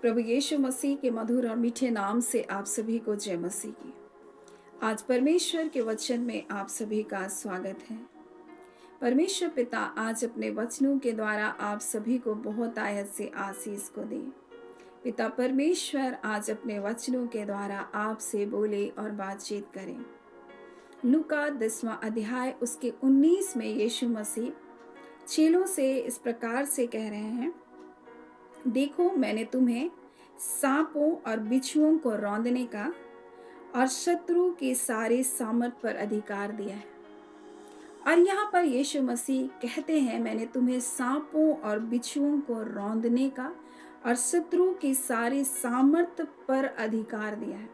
प्रभु यीशु मसीह के मधुर और मीठे नाम से आप सभी को जय मसीह की। आज परमेश्वर के वचन में आप सभी का स्वागत है। परमेश्वर पिता आज अपने वचनों के द्वारा आप सभी को बहुत आयत से आशीष को दे। पिता परमेश्वर आज अपने वचनों के द्वारा आपसे बोले और बातचीत करें। लूका 10वां अध्याय उसके 19 में यीशु मसीह चेलों से इस प्रकार से कह रहे हैं, देखो मैंने तुम्हें सांपों और बिच्छुओं को रौंदने का और शत्रु के सारे सामर्थ पर अधिकार दिया है। और यहाँ पर यीशु मसीह कहते हैं, मैंने तुम्हें सांपों और बिच्छुओं को रौंदने का और शत्रु के सारे सामर्थ पर अधिकार दिया है।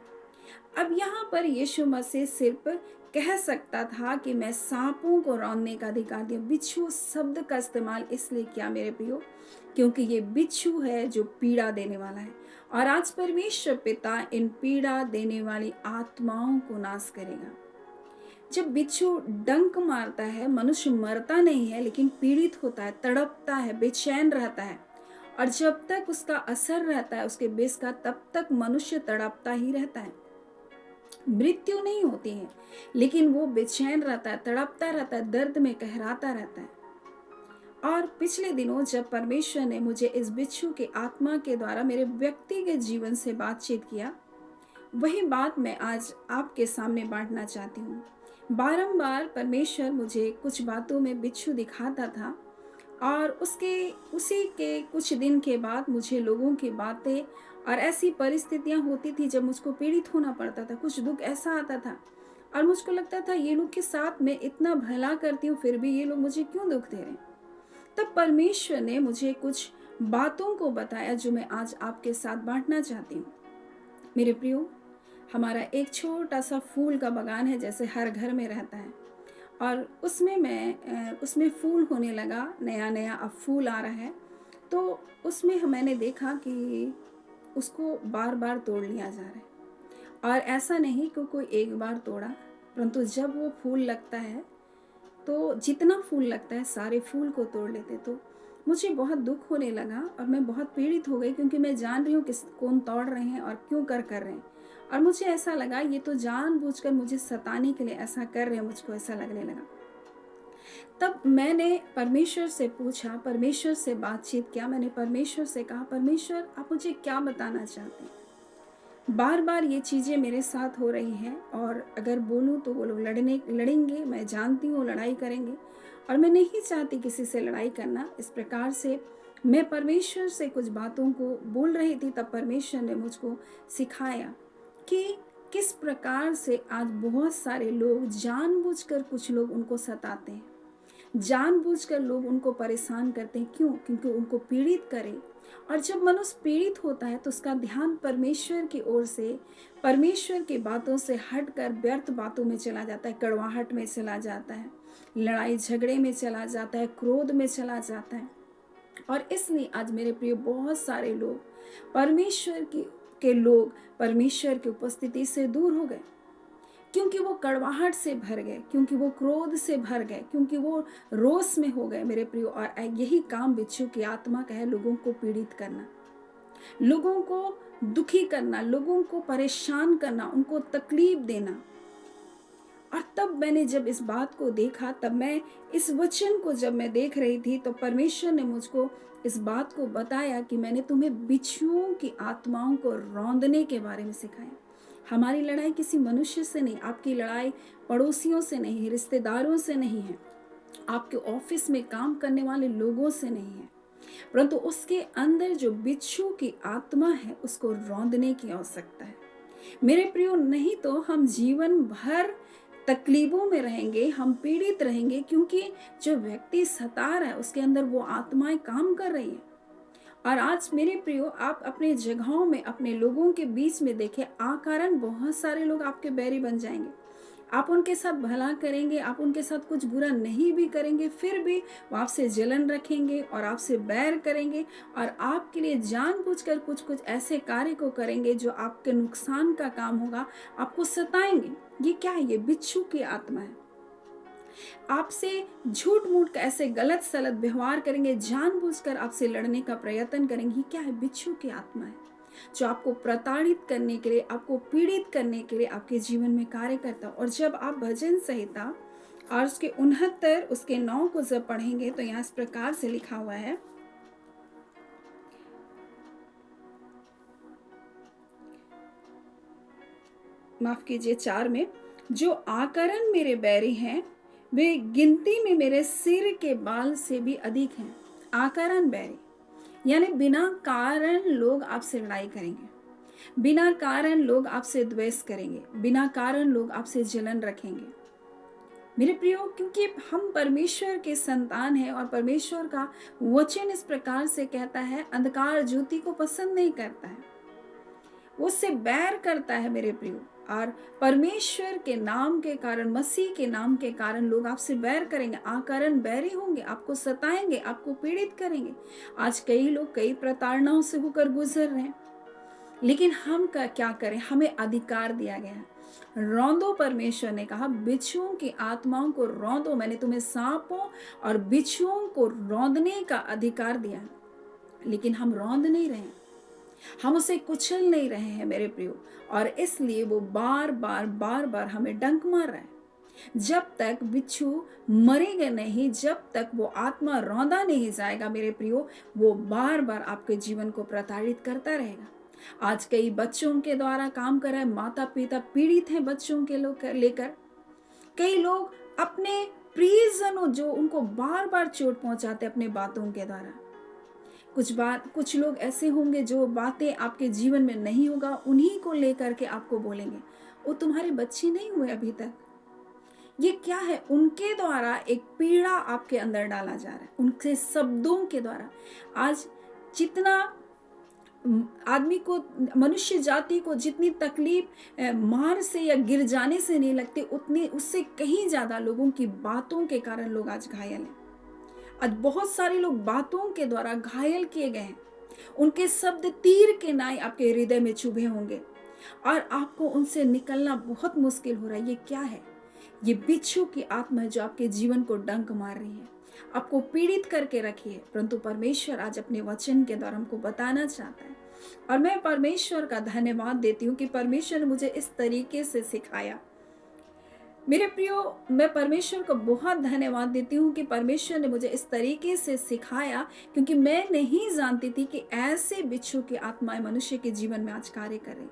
अब यहाँ पर यीशु मसीह सिर्फ कह सकता था कि मैं सांपों को रौंदने का अधिकार दिया। बिच्छू शब्द का इस्तेमाल इसलिए किया मेरे प्रियो, क्योंकि ये बिच्छू है जो पीड़ा देने वाला है। और आज परमेश्वर पिता इन पीड़ा देने वाली आत्माओं को नाश करेगा। जब बिच्छू डंक मारता है, मनुष्य मरता नहीं है लेकिन पीड़ित होता है, तड़पता है, बेचैन रहता है। और जब तक उसका असर रहता है उसके विष का, तब तक मनुष्य तड़पता ही रहता है। मृत्यु नहीं होती है लेकिन वो बेचैन रहता है, तड़पता रहता है, दर्द में कहराता रहता है। और पिछले दिनों जब परमेश्वर ने मुझे इस बिच्छू के आत्मा के द्वारा मेरे व्यक्तिगत जीवन से बातचीत किया, वही बात मैं आज आपके सामने बांटना चाहती हूँ। बारंबार परमेश्वर मुझे कुछ बातों में बिच्छू दिखाता था और उसी के कुछ दिन के बाद मुझे लोगों की बातें और ऐसी परिस्थितियां होती थी जब मुझको पीड़ित होना पड़ता था, कुछ दुख ऐसा आता था और मुझको लगता था ये लोग के साथ मैं इतना भला करती हूँ फिर भी ये लोग मुझे क्यों दुख दे रहे हैं। तब परमेश्वर ने मुझे कुछ बातों को बताया जो मैं आज आपके साथ बांटना चाहती हूँ। मेरे प्रियो, हमारा एक छोटा सा फूल का बागान है, जैसे हर घर में रहता है, और उसमें फूल होने लगा, नया नया अब फूल आ रहा है। तो उसमें मैंने देखा कि उसको बार बार तोड़ लिया जा रहा है। और ऐसा नहीं कि कोई एक बार तोड़ा, परंतु जब वो फूल लगता है तो जितना फूल लगता है सारे फूल को तोड़ लेते। तो मुझे बहुत दुख होने लगा और मैं बहुत पीड़ित हो गई, क्योंकि मैं जान रही हूँ कौन तोड़ रहे हैं और क्यों कर रहे हैं। और मुझे ऐसा लगा ये तो जानबूझकर मुझे सताने के लिए ऐसा कर रहे हैं, मुझको ऐसा लगने लगा। तब मैंने परमेश्वर से पूछा, परमेश्वर से बातचीत किया। मैंने परमेश्वर से कहा, परमेश्वर आप मुझे क्या बताना चाहते हैं? बार बार ये चीज़ें मेरे साथ हो रही हैं और अगर बोलूँ तो वो लोग लड़ेंगे, मैं जानती हूँ लड़ाई करेंगे और मैं नहीं चाहती किसी से लड़ाई करना। इस प्रकार से मैं परमेश्वर से कुछ बातों को बोल रही थी। तब परमेश्वर ने मुझको सिखाया कि किस प्रकार से आज बहुत सारे लोग जानबूझकर, कुछ लोग उनको सताते हैं, जानबूझकर लोग उनको परेशान करते हैं। क्यों? क्योंकि उनको पीड़ित करें। और जब मनुष्य पीड़ित होता है तो उसका ध्यान परमेश्वर की ओर से, परमेश्वर की बातों से हटकर व्यर्थ बातों में चला जाता है, कड़वाहट में चला जाता है, लड़ाई झगड़े में चला जाता है, क्रोध में चला जाता है। और इसलिए आज मेरे प्रिय बहुत सारे लोग के लोग परमेश्वर की उपस्थिति से दूर हो गए, क्योंकि वो कड़वाहट से भर गए, क्योंकि वो क्रोध से भर गए, क्योंकि वो रोष में हो गए मेरे प्रियो। और यही काम बिच्छू की आत्मा का है, लोगों को पीड़ित करना, लोगों को दुखी करना, लोगों को परेशान करना, उनको तकलीफ देना। और तब मैंने जब इस बात को देखा, तब मैं इस वचन को जब मैं देख रही थी तो परमेश्वर ने मुझको इस बात को बताया कि मैंने तुम्हें बिच्छुओं की आत्माओं को रौंदने के बारे में सिखाया। हमारी लड़ाई किसी मनुष्य से नहीं, आपकी लड़ाई पड़ोसियों से नहीं है, रिश्तेदारों से नहीं है, आपके ऑफिस में काम करने वाले लोगों से नहीं है, परंतु उसके अंदर जो बिच्छू की आत्मा है उसको रौंदने की आवश्यकता है मेरे प्रियो। नहीं तो हम जीवन भर तकलीफों में रहेंगे, हम पीड़ित रहेंगे, क्योंकि जो व्यक्ति सता रहा है उसके अंदर वो आत्माएं काम कर रही है। और आज मेरे प्रियो, आप अपने जगहों में, अपने लोगों के बीच में देखें, आकारण बहुत सारे लोग आपके बैरी बन जाएंगे। आप उनके साथ भला करेंगे, आप उनके साथ कुछ बुरा नहीं भी करेंगे, फिर भी वो आपसे जलन रखेंगे और आपसे बैर करेंगे और आपके लिए जानबूझकर कुछ कुछ ऐसे कार्य को करेंगे जो आपके नुकसान का काम होगा, आपको सताएंगे। ये क्या है? ये बिच्छू की आत्मा है। आपसे झूठ मूठ का ऐसे गलत सलत व्यवहार करेंगे, जानबूझकर आपसे लड़ने का प्रयत्न करेंगे। ये क्या है? बिच्छू की आत्मा है। जो आपको प्रताड़ित करने के लिए, आपको पीड़ित करने के लिए आपके जीवन में कार्य करता है। और जब आप भजन संहिता और उसके 69 उसके 9 को जब पढ़ेंगे तो यहाँ इस प्रकार से लिखा हुआ है, माफ कीजिए 4 में, जो आकरण मेरे बैरी हैं वे गिनती में मेरे सिर के बाल से भी अधिक हैं। आकरण बैरी यानी बिना कारण लोग आपसे लड़ाई करेंगे, बिना कारण लोग आपसे द्वेष करेंगे, बिना कारण लोग आपसे जलन रखेंगे। मेरे प्रियो, क्योंकि हम परमेश्वर के संतान हैं और परमेश्वर का वचन इस प्रकार से कहता है, अंधकार ज्योति को पसंद नहीं करता है, वो उससे बैर करता है मेरे प्रियो। और परमेश्वर के नाम के कारण, मसीह के नाम के कारण लोग आपसे बैर करेंगे, आकरण बैरी होंगे, आपको सताएंगे, आपको पीड़ित करेंगे। आज कई लोग कई प्रताड़नाओं से होकर गुजर रहे हैं, लेकिन हम क्या करें? हमें अधिकार दिया गया है, रौंदो। परमेश्वर ने कहा, बिच्छुओं की आत्माओं को रौंदो, मैंने तुम्हें सांपों और बिच्छुओं को रौंदने का अधिकार दिया है। लेकिन हम रौंद नहीं रहे हैं, हम उसे कुचल नहीं रहे हैं मेरे प्रियो, और इसलिए वो बार बार हमें डंक मार रहा है। जब तक बिच्छू मरेगा नहीं, जब तक वो आत्मा रौंदा नहीं जाएगा मेरे प्रियो, वो बार बार आपके जीवन को प्रताड़ित करता रहेगा। आज कई बच्चों के द्वारा काम कर रहा है, माता पिता पीड़ित हैं बच्चों के लोग लेकर। कई लोग अपने प्रियजनों जो उनको बार बार चोट पहुंचाते अपने बातों के द्वारा। कुछ लोग ऐसे होंगे जो बातें आपके जीवन में नहीं होगा, उन्हीं को लेकर के आपको बोलेंगे, वो तुम्हारे बच्चे नहीं हुए अभी तक। ये क्या है? उनके द्वारा एक पीड़ा आपके अंदर डाला जा रहा है, उनके शब्दों के द्वारा। आज जितना आदमी को, मनुष्य जाति को जितनी तकलीफ मार से या गिर जाने से नहीं लगती, उतनी उससे कहीं ज्यादा लोगों की बातों के कारण लोग आज घायल हैं। आज बहुत सारे लोग बातों के द्वारा घायल किए गए हैं, उनके शब्द तीर के नाई आपके हृदय में चुभे होंगे और आपको उनसे निकलना बहुत मुश्किल हो रहा है। ये क्या है? ये बिच्छू की आत्मा है जो आपके जीवन को डंक मार रही है, आपको पीड़ित करके रखी है। परंतु परमेश्वर आज अपने वचन के द्वारा हमको बताना चाहता है, और मैं परमेश्वर का धन्यवाद देती हूँ कि परमेश्वर ने मुझे इस तरीके से सिखाया। मेरे प्रियो, मैं परमेश्वर को बहुत धन्यवाद देती हूँ कि परमेश्वर ने मुझे इस तरीके से सिखाया, क्योंकि मैं नहीं जानती थी कि ऐसे बिच्छू की आत्माएं मनुष्य के जीवन में आज कार्य करें।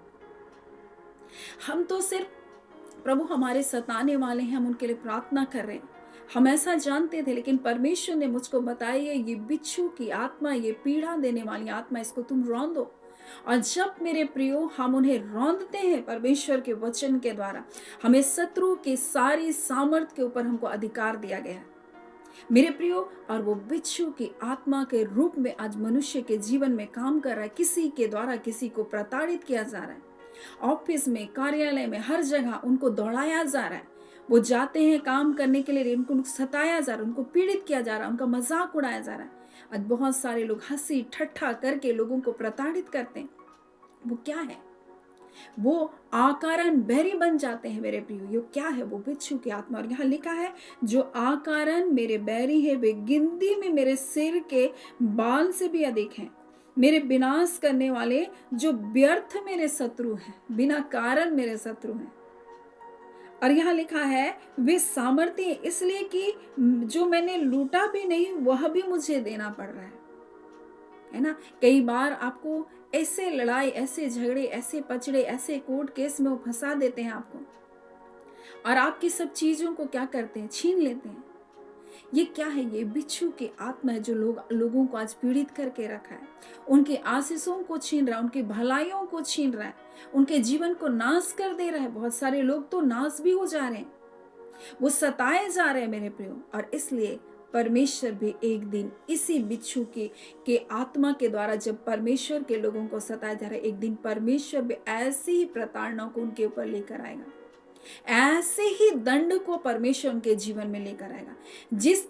हम तो सिर्फ प्रभु हमारे सताने वाले हैं, हम उनके लिए प्रार्थना कर रहे हैं, हम ऐसा जानते थे। लेकिन परमेश्वर ने मुझको बताया, ये बिच्छू की आत्मा, ये पीड़ा देने वाली आत्मा, इसको तुम रौंदो। और जब मेरे प्रियो हम उन्हें रौंदते हैं परमेश्वर के वचन के द्वारा, हमें शत्रु की सारी सामर्थ के ऊपर हमको अधिकार दिया गया है मेरे प्रियो। और वो बिच्छू की आत्मा के रूप में आज मनुष्य के जीवन में काम कर रहा है। किसी के द्वारा किसी को प्रताड़ित किया जा रहा है, ऑफिस में, कार्यालय में, हर जगह उनको दौड़ाया जा रहा है। वो जाते हैं काम करने के लिए, उनको सताया जा रहा है, उनको पीड़ित किया जा रहा है, उनका मजाक उड़ाया जा रहा है। आज बहुत सारे लोग हंसी ठट्ठा करके लोगों को प्रताड़ित करते हैं। वो क्या है? वो आकारण बैरी बन जाते हैं मेरे प्रियो। ये क्या है? वो बिच्छू की आत्मा। और यहाँ लिखा है, जो आकारण मेरे बैरी है वे गिनती में मेरे सिर के बाल से भी अधिक हैं। मेरे विनाश करने वाले जो व्यर्थ मेरे शत्रु हैं, बिना कारण मेरे शत्रु हैं। और यहाँ लिखा है, वे सामर्थ्य इसलिए कि जो मैंने लूटा भी नहीं वह भी मुझे देना पड़ रहा है ना। कई बार आपको ऐसे लड़ाई, ऐसे झगड़े, ऐसे पचड़े, ऐसे कोर्ट केस में वो फंसा देते हैं आपको, और आपकी सब चीजों को क्या करते हैं? छीन लेते हैं। ये क्या है? ये बिच्छू की आत्मा है जो लोगों को आज पीड़ित करके रखा है, उनके आशीषों को छीन रहा है, उनकी भलाइयों को छीन रहा है, उनके जीवन को नाश कर दे रहा है। बहुत सारे लोग तो नाश भी हो जा रहे हैं, वो सताए जा रहे हैं मेरे प्रियो। और इसलिए परमेश्वर भी एक दिन इसी बिच्छू के आत्मा के द्वारा जब परमेश्वर के लोगों को सताया जा रहा है, एक दिन परमेश्वर भी ऐसी ही प्रताड़ना को उनके ऊपर लेकर आएगा, ऐसे ही दंड को परमेश्वर उनके जीवन में लेकर आएगा। जिस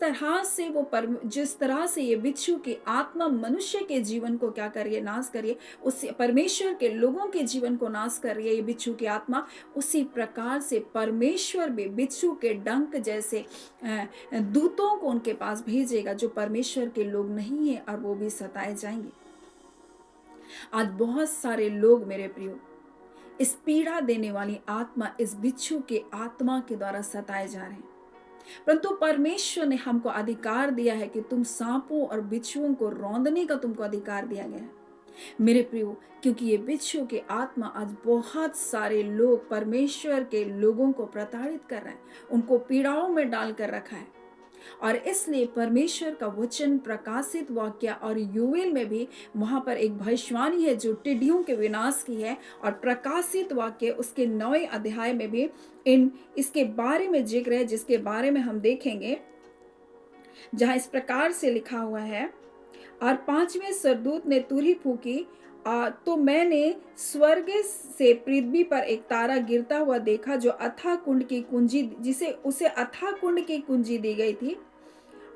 तरह से ये बिच्छू की आत्मा मनुष्य के जीवन को क्या करिए? नाश करिए। उससे परमेश्वर के लोगों के जीवन को नाश कर रही है ये बिच्छू की आत्मा, उसी प्रकार से परमेश्वर भी बिच्छू के डंक जैसे दूतों को उनके पास भेजेगा जो परमेश्वर के लोग नहीं है, और वो भी सताए जाएंगे। आज बहुत सारे लोग मेरे प्रियो इस पीड़ा देने वाली आत्मा, इस बिच्छू के आत्मा के द्वारा सताए जा रहे हैं। परंतु परमेश्वर ने हमको अधिकार दिया है कि तुम सांपों और बिच्छुओं को रौंदने का तुमको अधिकार दिया गया है मेरे प्रियो, क्योंकि ये बिच्छू की आत्मा आज बहुत सारे लोग, परमेश्वर के लोगों को प्रताड़ित कर रहे हैं, उनको पीड़ाओं में डालकर रखा है। और इसलिए परमेश्वर का वचन प्रकाशित वाक्य और यूएल में भी वहां पर एक भविष्यवाणी है जो टिड्डियों के विनाश की है, और प्रकाशित वाक्य उसके 9वें अध्याय में भी इसके बारे में जिक्र है, जिसके बारे में हम देखेंगे, जहां इस प्रकार से लिखा हुआ है, और 5वें सरदूत ने तुरही फूकी, तो मैंने स्वर्ग से पृथ्वी पर एक तारा गिरता हुआ देखा जो अथाह कुंड की कुंजी, जिसे उसे अथाह कुंड की कुंजी दी गई थी,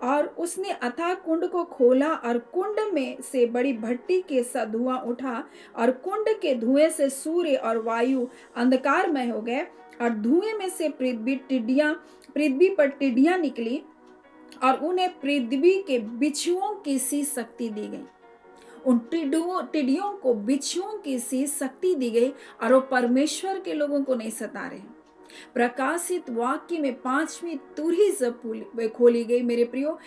और उसने अथाह कुंड को खोला और कुंड में से बड़ी भट्टी के सा धुआं उठा, और कुंड के धुएं से सूर्य और वायु अंधकारमय हो गए, और धुएं में से पृथ्वी पर टिड्डियां निकली, और उन्हें पृथ्वी के बिच्छुओं की सी शक्ति दी गई। उन टिड्डियों को बिच्छुओं की सी शक्ति दी गई, और वो परमेश्वर के लोगों को नहीं सता रहे। प्रकाशित वाक्य में 5वीं तुरही जब खोली गई मेरे प्रियो,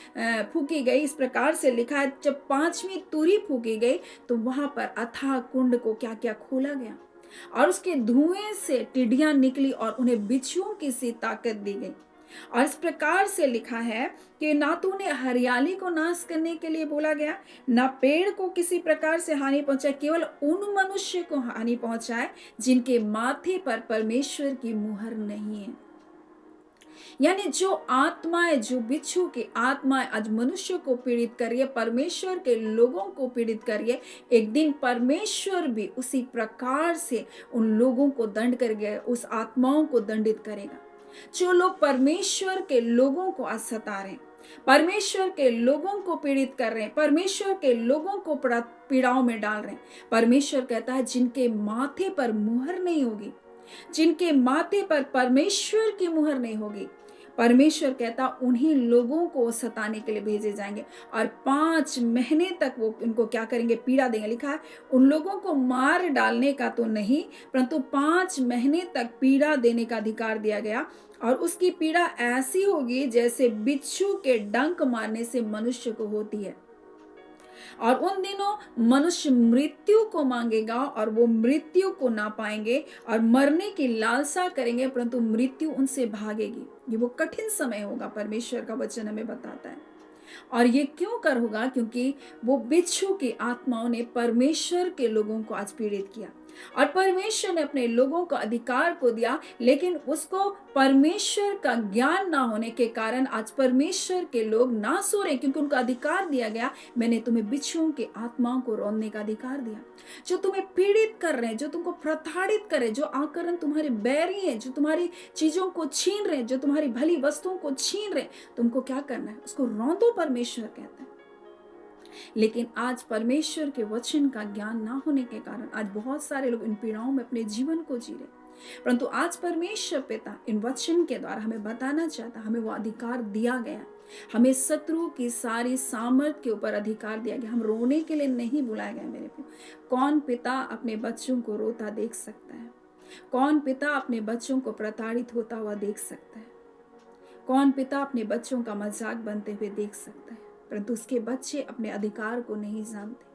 फूकी गई, इस प्रकार से लिखा है, जब 5वीं तुरही फूकी गई तो वहां पर अथाह कुंड को क्या क्या खोला गया, और उसके धुएं से टिड्डियां निकली और उन्हें बिच्छुओं की सी ताकत दी गई। और इस प्रकार से लिखा है कि ना तो उन्हें हरियाली को नाश करने के लिए बोला गया, ना पेड़ को किसी प्रकार से हानि पहुंचाए, केवल उन मनुष्य को हानि पहुंचाए जिनके माथे पर परमेश्वर की मुहर नहीं है। यानी जो आत्माएं, जो बिच्छू की आत्माएं आज मनुष्य को पीड़ित कर रही है, परमेश्वर के लोगों को पीड़ित कर रही है, एक दिन परमेश्वर भी उसी प्रकार से उन लोगों को दंड करेगा, उस आत्माओं को दंडित करेगा। जो लोग परमेश्वर के लोगों को आज सता रहे हैं, परमेश्वर के लोगों को पीड़ित कर रहे हैं, परमेश्वर के लोगों को पीड़ाओं में डाल रहे हैं, परमेश्वर कहता है जिनके माथे पर मुहर नहीं होगी, जिनके माथे पर परमेश्वर की मुहर नहीं होगी, परमेश्वर कहता उन्हीं लोगों को सताने के लिए भेजे जाएंगे, और 5 महीने तक वो उनको क्या करेंगे, पीड़ा देंगे। लिखा है उन लोगों को मार डालने का तो नहीं, परंतु 5 महीने तक पीड़ा देने का अधिकार दिया गया, और उसकी पीड़ा ऐसी होगी जैसे बिच्छू के डंक मारने से मनुष्य को होती है। और उन दिनों मनुष्य मृत्यु को मांगेगा और वो मृत्यु को ना पाएंगे, और मरने की लालसा करेंगे परंतु मृत्यु उनसे भागेगी। ये वो कठिन समय होगा, परमेश्वर का वचन हमें बताता है। और ये क्यों कर होगा, क्योंकि वो बिच्छू की आत्माओं ने परमेश्वर के लोगों को आज पीड़ित किया, और परमेश्वर ने अपने लोगों को अधिकार को दिया, लेकिन उसको परमेश्वर का ज्ञान ना होने के कारण आज परमेश्वर के लोग ना सो रहे, क्योंकि उनको अधिकार दिया गया, मैंने तुम्हें बिच्छुओं के आत्माओं को रौंदने का अधिकार दिया, जो तुम्हें पीड़ित कर रहे हैं, जो तुमको प्रताड़ित करे, जो आकरण तुम्हारे बैरी हैं, जो तुम्हारी चीजों को छीन रहे हैं, जो तुम्हारी भली वस्तुओं को छीन रहे, तुमको क्या करना है, उसको रौंदो, परमेश्वर कहता है। लेकिन आज परमेश्वर के वचन का ज्ञान ना होने के कारण आज बहुत सारे लोग इन पीड़ाओं में अपने जीवन को जी रहे, परंतु आज परमेश्वर पिता इन वचन के द्वारा हमें बताना चाहता, हमें वो अधिकार दिया गया, हमें शत्रु की सारी सामर्थ के ऊपर अधिकार दिया गया। हम रोने के लिए नहीं बुलाए गए मेरे प्रिय। कौन पिता अपने बच्चों को रोता देख सकता है? कौन पिता अपने बच्चों को प्रताड़ित होता हुआ देख सकता है? कौन पिता अपने बच्चों का मजाक बनते हुए देख सकता है? परंतु उसके बच्चे अपने अधिकार को नहीं जानते।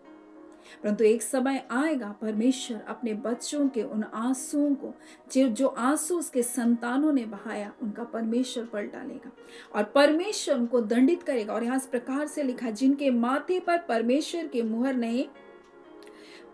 परंतु एक समय आएगा, परमेश्वर अपने बच्चों के उन आंसुओं को, जो आंसू उसके संतानों ने बहाया, उनका परमेश्वर पलटा लेगा और परमेश्वर उनको दंडित करेगा। और यहाँ इस प्रकार से लिखा, जिनके माथे पर परमेश्वर की मुहर नहीं,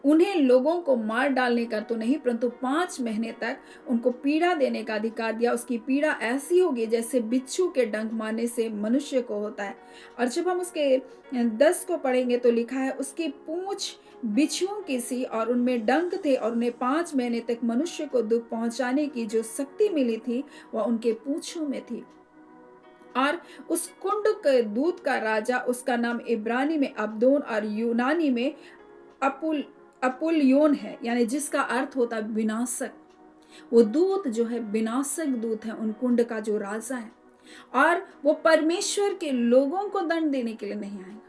उन्हें लोगों को मार डालने का तो नहीं, परंतु 5 महीने तक उनको पीड़ा देने का अधिकार दिया। उसकी पीड़ा ऐसी होगी जैसे बिच्छू के डंक मारने से मनुष्य को होता है। और जब हम उसके 10 को पढ़ेंगे तो लिखा है, उसकी पूंछ बिच्छुओं की सी और उनमें डंक थे, और उन्हें 5 महीने तक मनुष्य को दुख पहुंचाने की जो शक्ति मिली थी वह उनके पूंछों में थी। और उस कुंड के दूत का राजा, उसका नाम इब्रानी में अब्दोन और यूनानी में अपुलयोन है, यानी जिसका अर्थ होता है विनाशक। वो दूत जो है विनाशक दूत है, उन कुंड का जो राजा है, और वो परमेश्वर के लोगों को दंड देने के लिए नहीं आएगा,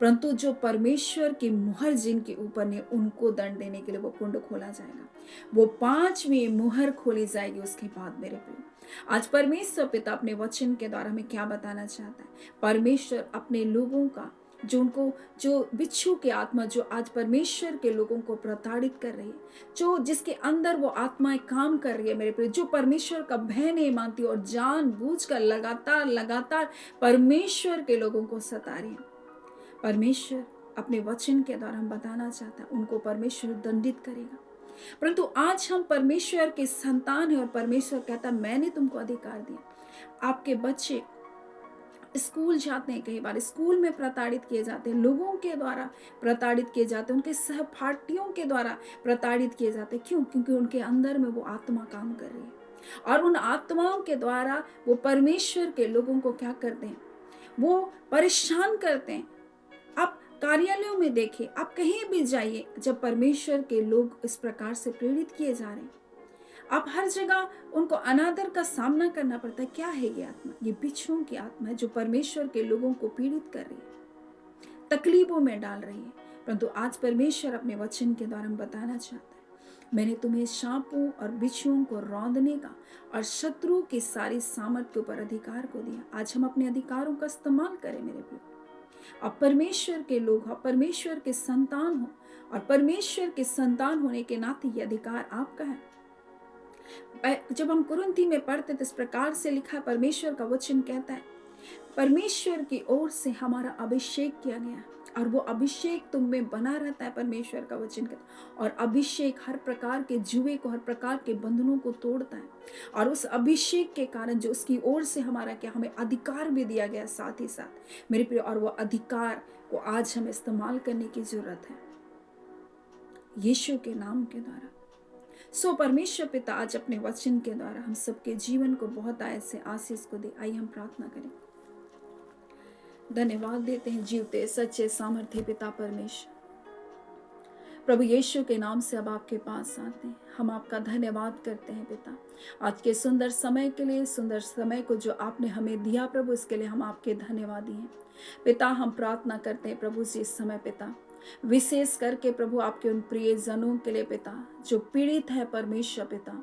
परंतु जो परमेश्वर की मुहर जिनके ऊपर ने उनको दंड देने के लिए वो कुंड खोला जाएगा। वो 5वीं मुहर खोली जाएगी उसके बाद मेरे प्रिय। आज परमेश्वर पिता अपने वचन के द्वारा हमें क्या बताना चाहता है? परमेश्वर अपने लोगों का जो बिच्छू की आत्मा जो आज परमेश्वर के लोगों को प्रताड़ित कर रही है, जो जिसके अंदर वो आत्माएं काम कर रही है मेरे प्रिय, जो परमेश्वर का भय नहीं मानती और जानबूझकर लगातार लगातार परमेश्वर के लोगों को सता रही है, परमेश्वर अपने वचन के द्वारा हम बताना चाहता है उनको परमेश्वर दंडित करेगा। परंतु आज हम परमेश्वर के संतान हैं और परमेश्वर कहता है मैंने तुमको अधिकार दिया। आपके बच्चे स्कूल जाते हैं, कई बार स्कूल में प्रताड़ित किए जाते हैं, लोगों के द्वारा प्रताड़ित किए जाते हैं, उनके सहपाठियों के द्वारा प्रताड़ित किए जाते हैं। क्यों? क्योंकि उनके अंदर में वो आत्मा काम कर रही है और उन आत्माओं के द्वारा वो परमेश्वर के लोगों को क्या करते हैं? वो परेशान करते हैं। आप कार्यालयों में देखें, आप कहीं भी जाइए, जब परमेश्वर के लोग इस प्रकार से प्रेरित किए जा रहे हैं, आप हर जगह उनको अनादर का सामना करना पड़ता है। क्या है ये आत्मा? ये बिच्छुओं की आत्मा है जो परमेश्वर के लोगों को पीड़ित कर रही है, तकलीफों में डाल रही है। परंतु आज परमेश्वर अपने वचन के द्वारा बताना चाहता है मैंने तुम्हें सांपों और बिच्छुओं को रौंदने का और शत्रु की सारी सामर्थ के ऊपर अधिकार को दिया। आज हम अपने अधिकारों का इस्तेमाल करें मेरे प्रिय। आप परमेश्वर के लोग हो, परमेश्वर के संतान हो और परमेश्वर के संतान होने के नाते ये अधिकार आपका है। जब हम कुरिन्थी में पढ़ते तो इस प्रकार से लिखा, परमेश्वर का वचन कहता है परमेश्वर की ओर से हमारा अभिषेक किया गया और वो अभिषेक तुम में बना रहता है। परमेश्वर का वचन कहता है और अभिषेक हर प्रकार के जुए को, हर प्रकार के बंधनों को तोड़ता है और उस अभिषेक के कारण जो उसकी ओर से हमारा क्या हमें अधिकार भी दिया गया साथ ही साथ मेरे प्रिय, और वो अधिकार को आज हमें इस्तेमाल करने की जरूरत है यीशु के नाम के द्वारा। सो परमेश्वर पिता आज अपने वचन के द्वारा हम सबके जीवन को बहुत ऐसे आशीष को दे। आइए हम प्रार्थना करें। धन्यवाद देते हैं जीवते सच्चे सामर्थ्य पिता परमेश्वर, प्रभु यीशु के नाम से अब आपके पास आते हैं। हम आपका धन्यवाद करते हैं पिता आज के सुंदर समय के लिए, सुंदर समय को जो आपने हमें दिया प्रभु, इसके लिए हम आपके धन्यवादी हैं पिता। हम प्रार्थना करते हैं प्रभु जी इस समय पिता विशेष करके प्रभु आपके उन प्रिय जनों के लिए पिता जो पीड़ित है परमेश्वर पिता।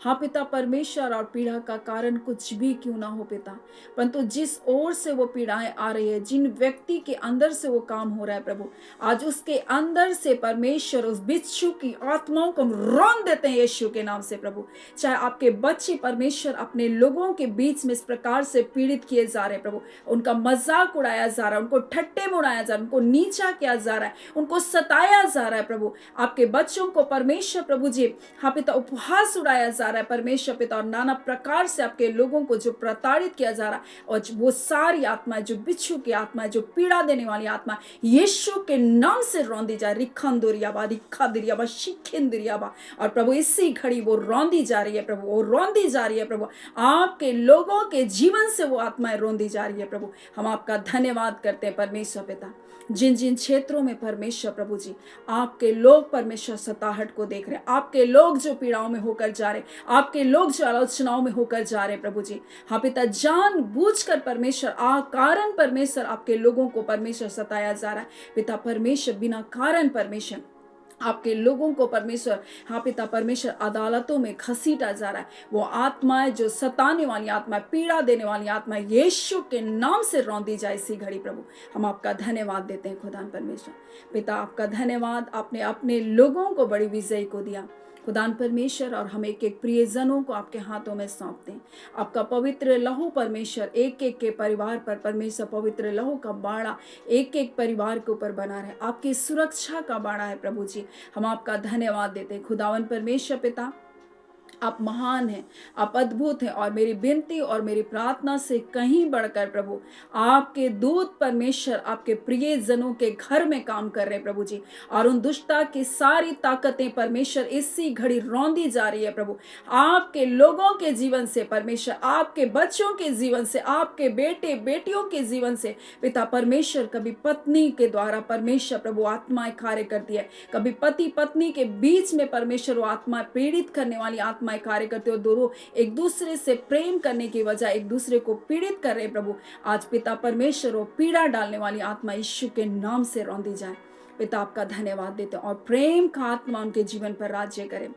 हाँ पिता परमेश्वर, और पीड़ा का कारण कुछ भी क्यों ना हो पिता, परंतु जिस ओर से वो पीड़ाएं आ रही है, जिन व्यक्ति के अंदर से वो काम हो रहा है प्रभु, आज उसके अंदर से परमेश्वर उस बिच्छू की आत्माओं को हम रौंद देते हैं यीशु के नाम से प्रभु। चाहे आपके बच्चे परमेश्वर अपने लोगों के बीच में इस प्रकार से पीड़ित किए जा रहे हैं प्रभु, उनका मजाक उड़ाया जा रहा है, उनको ठट्टे में उड़ाया जा रहा है, उनको नीचा किया जा रहा है, उनको सताया जा रहा है प्रभु। आपके बच्चों को परमेश्वर प्रभु जी हाँ पिता उपहास उड़ाया जा रहा है परमेश्वर पिता, और नाना प्रकार से आपके लोगों को जो प्रताड़ित किया जा रहा है, और वो सारी आत्मा जो बिच्छू की आत्मा जो पीड़ा देने वाली आत्मा यीशु के नाम से रौंदी जाए। रिखंदुरियाबा रिखादिरियाबा शिखिंदुरियाबा, और प्रभु इसी घड़ी वो रौंदी जा रही है प्रभु, वो रौंदी जा रही है प्रभु। आपके लोगों के जीवन से वो आत्माएं रौंदी जा रही है प्रभु। हम आपका धन्यवाद करते हैं परमेश्वर पिता। जिन जिन क्षेत्रों में परमेश्वर प्रभु जी आपके लोग परमेश्वर सताहट को देख रहे हैं, आपके लोग जो पीड़ाओं में होकर जा रहे, आपके लोग जो आलोचनाओं में होकर जा रहे प्रभु जी, हाँ पिता जान बूझकर परमेश्वर कारण परमेश्वर आपके लोगों को परमेश्वर सताया जा रहा है पिता परमेश्वर, बिना कारण परमेश्वर आपके लोगों को परमेश्वर हाँ पिता परमेश्वर अदालतों में घसीटा जा रहा है। वो आत्माएं जो सताने वाली आत्मा, पीड़ा देने वाली आत्मा यीशु के नाम से रौंदी जाए इसी घड़ी प्रभु। हम आपका धन्यवाद देते हैं खुदान परमेश्वर पिता, आपका धन्यवाद, आपने अपने लोगों को बड़ी विजय को दिया खुदान परमेश्वर, और हम एक एक प्रियजनों को आपके हाथों में सौंपते हैं। आपका पवित्र लहू परमेश्वर एक एक के परिवार पर परमेश्वर पवित्र लहू का बाड़ा एक एक परिवार के ऊपर बना रहे, आपकी सुरक्षा का बाड़ा है प्रभु जी। हम आपका धन्यवाद देते हैं खुदावन परमेश्वर पिता, आप महान हैं, आप अद्भुत हैं, और मेरी विनती और मेरी प्रार्थना से कहीं बढ़कर प्रभु आपके दूत परमेश्वर आपके प्रिय जनों के घर में काम कर रहे प्रभु जी, और उन दुष्टता की सारी ताकतें परमेश्वर इसी घड़ी रौंदी जा रही है प्रभु। आपके लोगों के जीवन से परमेश्वर, आपके बच्चों के जीवन से, आपके बेटे बेटियों के जीवन से पिता परमेश्वर, कभी पत्नी के द्वारा परमेश्वर प्रभु आत्माएं कार्य करती है, कभी पति पत्नी के बीच में परमेश्वर वो आत्मा पीड़ित करने वाली आत्मा आत्माएं कार्य करते हो, दोनों एक दूसरे से प्रेम करने की वजह एक दूसरे को पीड़ित कर रहे प्रभु, आज पिता परमेश्वर वो पीड़ा डालने वाली आत्मा यीशु के नाम से रौंदी जाए। पिता आपका धन्यवाद देते हैं और प्रेम का आत्मा उनके जीवन पर राज्य करे।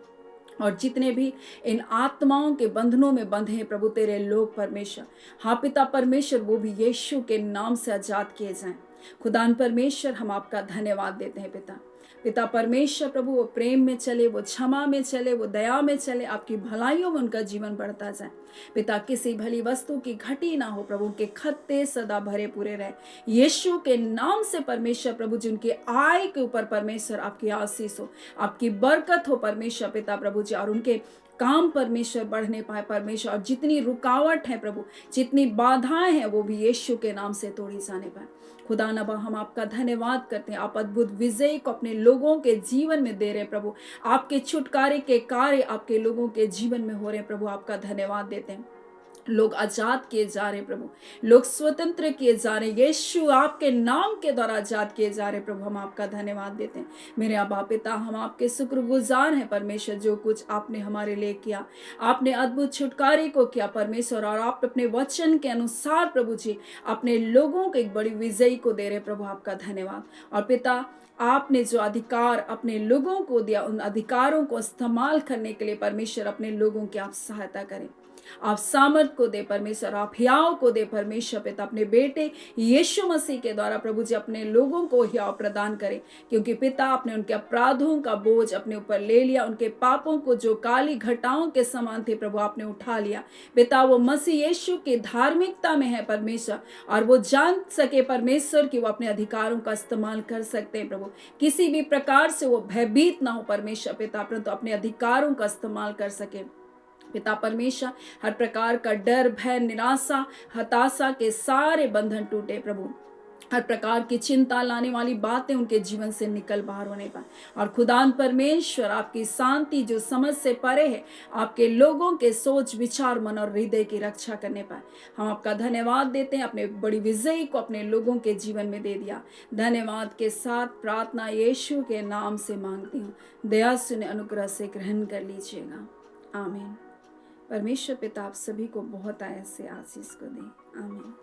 और जितने भी इन आत्माओं के बंधनों में बंधे हैं प्रभु तेरे लोग परमेश्वर, हाँ पिता परमेश्वर, वो भी यीशु के नाम से आजाद किए जाएं। खुदान परमेश्वर, हम आपका धन्यवाद देते हैं पिता। पिता परमेश्वर प्रभु, वो प्रेम में चले, वो क्षमा में चले, वो दया में चले, आपकी भलाइयों में उनका जीवन बढ़ता जाए। पिता किसी भली वस्तु की घटी ना हो प्रभु, के खत्ते सदा भरे पूरे रहे यीशु के नाम से परमेश्वर प्रभु। जिनके आय के ऊपर परमेश्वर आपकी आशीष हो, आपकी बरकत हो परमेश्वर पिता प्रभु जी, और उनके काम परमेश्वर बढ़ने पाए परमेश्वर, और जितनी रुकावट है प्रभु, जितनी बाधाएं हैं, वो भी यीशु के नाम से तोड़ी जाने पाए। खुदा नबा, हम आपका धन्यवाद करते हैं। आप अद्भुत विजय को अपने लोगों के जीवन में दे रहे प्रभु, आपके छुटकारे के कार्य आपके लोगों के जीवन में हो रहे प्रभु, आपका धन्यवाद देते हैं। लोग आजाद किए जा रहे प्रभु, लोग स्वतंत्र किए जा रहे, यीशु आपके नाम के द्वारा आजाद किए जा रहे प्रभु, हम आपका धन्यवाद देते हैं। मेरे अब्बा पिता, हम आपके शुक्रगुजार हैं परमेश्वर, जो कुछ आपने हमारे लिए किया, आपने अद्भुत छुटकारे को किया परमेश्वर, और आप अपने वचन के अनुसार प्रभु जी अपने लोगों को एक बड़ी विजयी को दे रहे प्रभु, आपका धन्यवाद। और पिता, आपने जो अधिकार अपने लोगों को दिया, उन अधिकारों को इस्तेमाल करने के लिए परमेश्वर अपने लोगों की आप सहायता करें, आप सामर्थ को दे परमेश्वर, आप हियाव को दे परमेश्वर पिता, अपने बेटे यीशु मसीह के द्वारा प्रभु जी अपने लोगों को हियाव प्रदान करें, क्योंकि पिता आपने उनके अपराधों का बोझ अपने ऊपर ले लिया, उनके पापों को जो काली घटाओं के समान थे प्रभु आपने उठा लिया पिता। वो मसीह यीशु की धार्मिकता में है परमेश्वर, और वो जान सके परमेश्वर कि वो अपने अधिकारों का इस्तेमाल कर सकते हैं प्रभु, किसी भी प्रकार से वो भयभीत ना हो परमेश्वर पिता, परंतु अपने अधिकारों का इस्तेमाल कर सके पिता परमेश्वर। हर प्रकार का डर, भय, निराशा, हताशा के सारे बंधन टूटे प्रभु, हर प्रकार की चिंता लाने वाली बातें उनके जीवन से निकल बाहर होने पाए, और खुदान परमेश्वर आपकी शांति जो समझ से परे है, आपके लोगों के सोच विचार मन और हृदय की रक्षा करने पाए। हम आपका धन्यवाद देते हैं, अपने बड़ी विजयी को अपने लोगों के जीवन में दे दिया। धन्यवाद के साथ प्रार्थना यीशु के नाम से मांगती हूँ, दया सुने अनुग्रह से ग्रहण कर लीजिएगा, आमीन। परमेश्वर पिता आप सभी को बहुत आयत से आशीष को दे, आमीन।